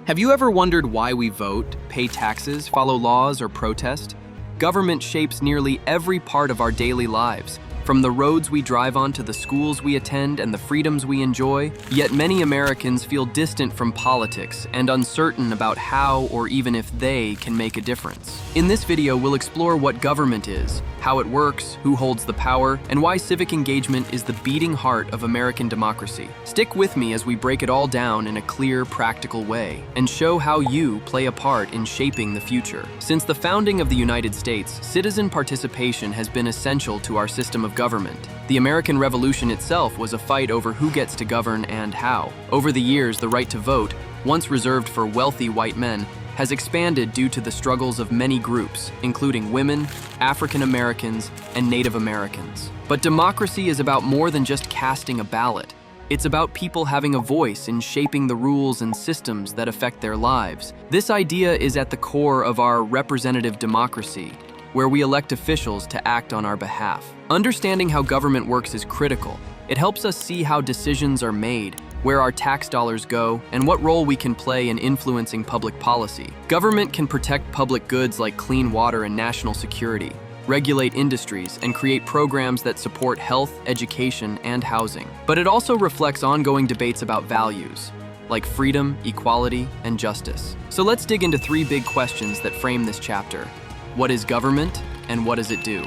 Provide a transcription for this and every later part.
Have you ever wondered why we vote, pay taxes, follow laws, or protest? Government shapes nearly every part of our daily lives, from the roads we drive on to the schools we attend and the freedoms we enjoy. Yet many Americans feel distant from politics and uncertain about how or even if they can make a difference. In this video, we'll explore what government is, how it works, who holds the power, and why civic engagement is the beating heart of American democracy. Stick with me as we break it all down in a clear, practical way and show how you play a part in shaping the future. Since the founding of the United States, citizen participation has been essential to our system of government. The American Revolution itself was a fight over who gets to govern and how. Over the years, the right to vote, once reserved for wealthy white men, has expanded due to the struggles of many groups, including women, African Americans, and Native Americans. But democracy is about more than just casting a ballot. It's about people having a voice in shaping the rules and systems that affect their lives. This idea is at the core of our representative democracy, where we elect officials to act on our behalf. Understanding how government works is critical. It helps us see how decisions are made, where our tax dollars go, and what role we can play in influencing public policy. Government can protect public goods like clean water and national security, regulate industries, and create programs that support health, education, and housing. But it also reflects ongoing debates about values, like freedom, equality, and justice. So let's dig into three big questions that frame this chapter. What is government, and what does it do?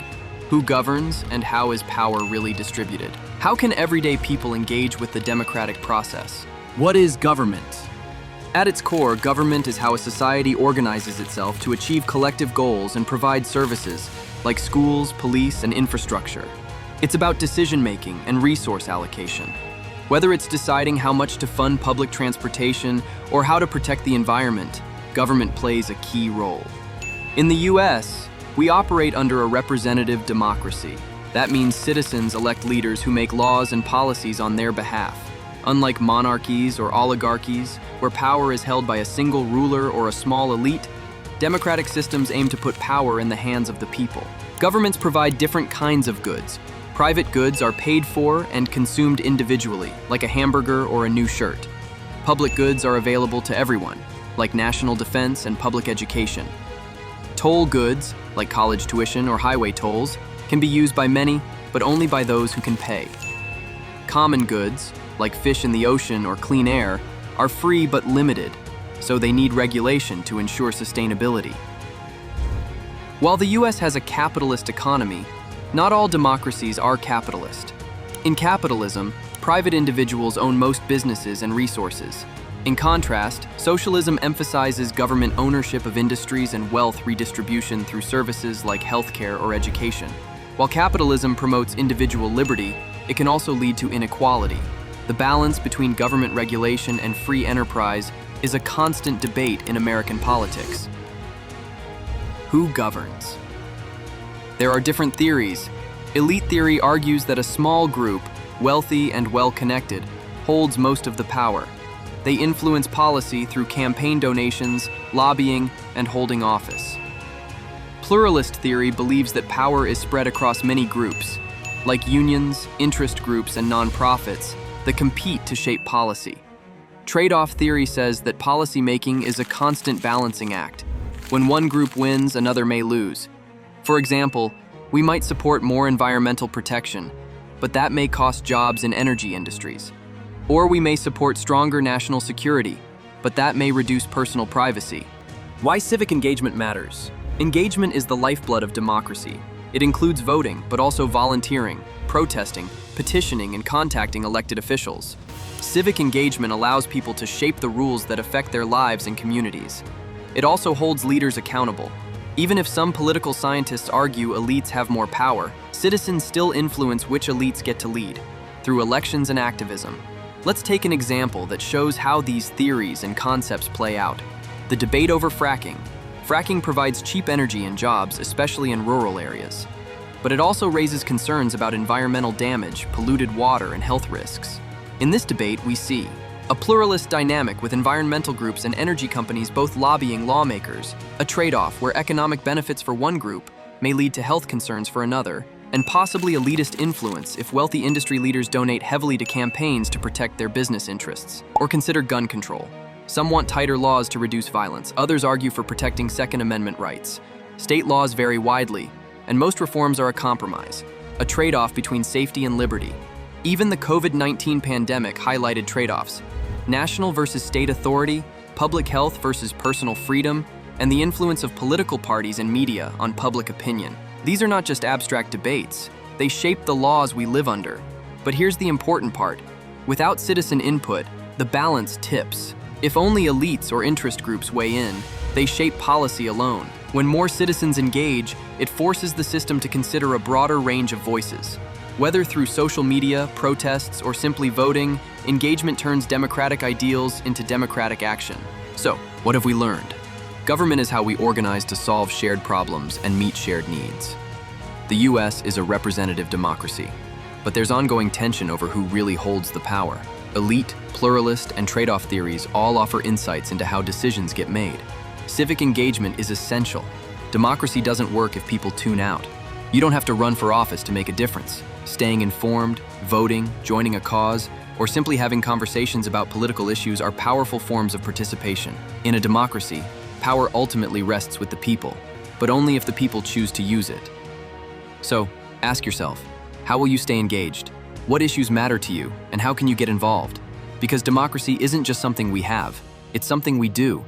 Who governs, and how is power really distributed? How can everyday people engage with the democratic process? What is government? At its core, government is how a society organizes itself to achieve collective goals and provide services like schools, police, and infrastructure. It's about decision-making and resource allocation. Whether it's deciding how much to fund public transportation or how to protect the environment, government plays a key role. In the US, we operate under a representative democracy. That means citizens elect leaders who make laws and policies on their behalf. Unlike monarchies or oligarchies, where power is held by a single ruler or a small elite, democratic systems aim to put power in the hands of the people. Governments provide different kinds of goods. Private goods are paid for and consumed individually, like a hamburger or a new shirt. Public goods are available to everyone, like national defense and public education. Toll goods, like college tuition or highway tolls, can be used by many, but only by those who can pay. Common goods, like fish in the ocean or clean air, are free but limited, so they need regulation to ensure sustainability. While the US has a capitalist economy, not all democracies are capitalist. In capitalism, private individuals own most businesses and resources. In contrast, socialism emphasizes government ownership of industries and wealth redistribution through services like healthcare or education. While capitalism promotes individual liberty, it can also lead to inequality. The balance between government regulation and free enterprise is a constant debate in American politics. Who governs? There are different theories. Elite theory argues that a small group, wealthy and well-connected, holds most of the power. They influence policy through campaign donations, lobbying, and holding office. Pluralist theory believes that power is spread across many groups, like unions, interest groups, and nonprofits, that compete to shape policy. Trade-off theory says that policymaking is a constant balancing act. When one group wins, another may lose. For example, we might support more environmental protection, but that may cost jobs in energy industries. Or we may support stronger national security, but that may reduce personal privacy. Why civic engagement matters? Engagement is the lifeblood of democracy. It includes voting, but also volunteering, protesting, petitioning, and contacting elected officials. Civic engagement allows people to shape the rules that affect their lives and communities. It also holds leaders accountable. Even if some political scientists argue elites have more power, citizens still influence which elites get to lead, through elections and activism. Let's take an example that shows how these theories and concepts play out. The debate over fracking. Fracking provides cheap energy and jobs, especially in rural areas. But it also raises concerns about environmental damage, polluted water, and health risks. In this debate, we see a pluralist dynamic with environmental groups and energy companies both lobbying lawmakers, a trade-off where economic benefits for one group may lead to health concerns for another, and possibly elitist influence if wealthy industry leaders donate heavily to campaigns to protect their business interests. Or consider gun control. Some want tighter laws to reduce violence. Others argue for protecting Second Amendment rights. State laws vary widely, and most reforms are a compromise, a trade-off between safety and liberty. Even the COVID-19 pandemic highlighted trade-offs: national versus state authority, public health versus personal freedom, and the influence of political parties and media on public opinion. These are not just abstract debates. They shape the laws we live under. But here's the important part. Without citizen input, the balance tips. If only elites or interest groups weigh in, they shape policy alone. When more citizens engage, it forces the system to consider a broader range of voices. Whether through social media, protests, or simply voting, engagement turns democratic ideals into democratic action. So, what have we learned? Government is how we organize to solve shared problems and meet shared needs. The US is a representative democracy, but there's ongoing tension over who really holds the power. Elite, pluralist, and trade-off theories all offer insights into how decisions get made. Civic engagement is essential. Democracy doesn't work if people tune out. You don't have to run for office to make a difference. Staying informed, voting, joining a cause, or simply having conversations about political issues are powerful forms of participation. In a democracy, power ultimately rests with the people, but only if the people choose to use it. So, ask yourself, how will you stay engaged? What issues matter to you, and how can you get involved? Because democracy isn't just something we have, it's something we do.